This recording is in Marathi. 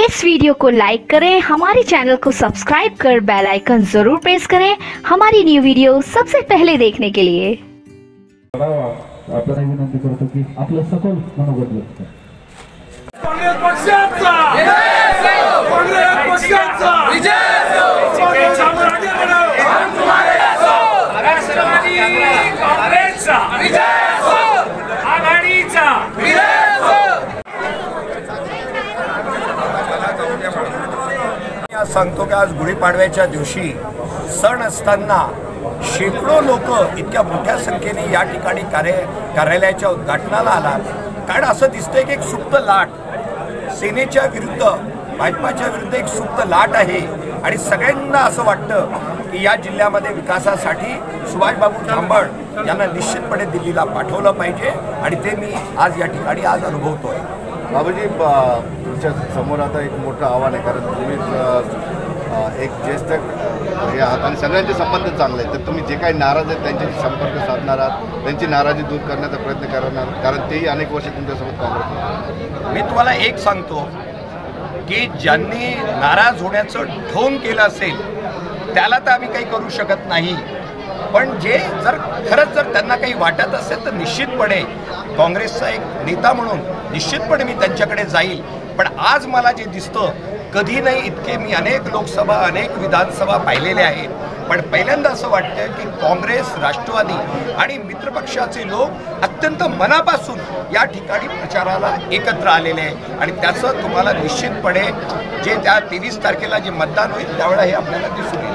इस वीडियो को लाइक करें, हमारे चैनल को सब्सक्राइब कर बेल आइकन जरूर प्रेस करें हमारी न्यू वीडियो सबसे पहले देखने के लिए। आपल्याला विनंती करतो की आपलं सखोल मनोगत व्यक्त करा। काँग्रेस पक्षाचा काँग्रेस पक्षाचा विजय काँग्रेस आगे बढ़ो हम तुम्हारे साथ राष्ट्रवादी काँग्रेसचा विजय आघाडीचा विजय सांगतो की आज गुढीपाडव्याच्या दिवशी सण असताना शेकडो लोक इतक्या मोठ्या संख्येने या ठिकाणी कार्यालयाच्या उद्घाटनाला आलात। कारण असं दिसतंय की एक सुप्त लाट सेनेच्या विरुद्ध भाजपाच्या विरुद्ध एक सुप्त लाट आहे आणि सगळ्यांना असं वाटतं की या जिल्ह्यामध्ये विकासासाठी सुभाषबाबू झांबड यांना निश्चितपणे दिल्लीला पाठवलं पाहिजे आणि ते मी आज या ठिकाणी आज अनुभवतोय। बाबूजी, तुमच्या समोर आता एक मोठं आव्हान आहे, कारण तुम्ही एक ज्येष्ठ हे आहात आणि सगळ्यांचे संबंध चांगले आहेत, तर तुम्ही जे काही नाराज आहेत त्यांच्याशी संपर्क साधणार आहात, त्यांची नाराजी दूर करण्याचा प्रयत्न करणार, कारण तेही अनेक वर्ष तुमच्यासोबत काँग्रेस। मी तुम्हाला एक सांगतो की ज्यांनी नाराज होण्याचं ढोंग केलं असेल त्याला तर आम्ही काही करू शकत नाही, पण जे खरंच जर त्यांना काही वाटत असेल तर निश्चितपणे काँग्रेसचा एक नेता म्हणून निश्चितपणे मी त्यांच्याकडे जाईल। पण आज मला जे दिसतं, कधी नाही इतके मी अनेक लोकसभा अनेक विधानसभा पाहिलेले आहेत, पण पहिल्यांदा असं वाटतं की काँग्रेस राष्ट्रवादी आणि मित्रपक्षाचे लोक अत्यंत मनापासून या ठिकाणी प्रचाराला एकत्र आलेले आहे आणि त्याचं तुम्हाला निश्चितपणे जे त्या 23 तारखेला जे मतदान होईल त्यावेळेला हे आपल्याला दिसून येईल।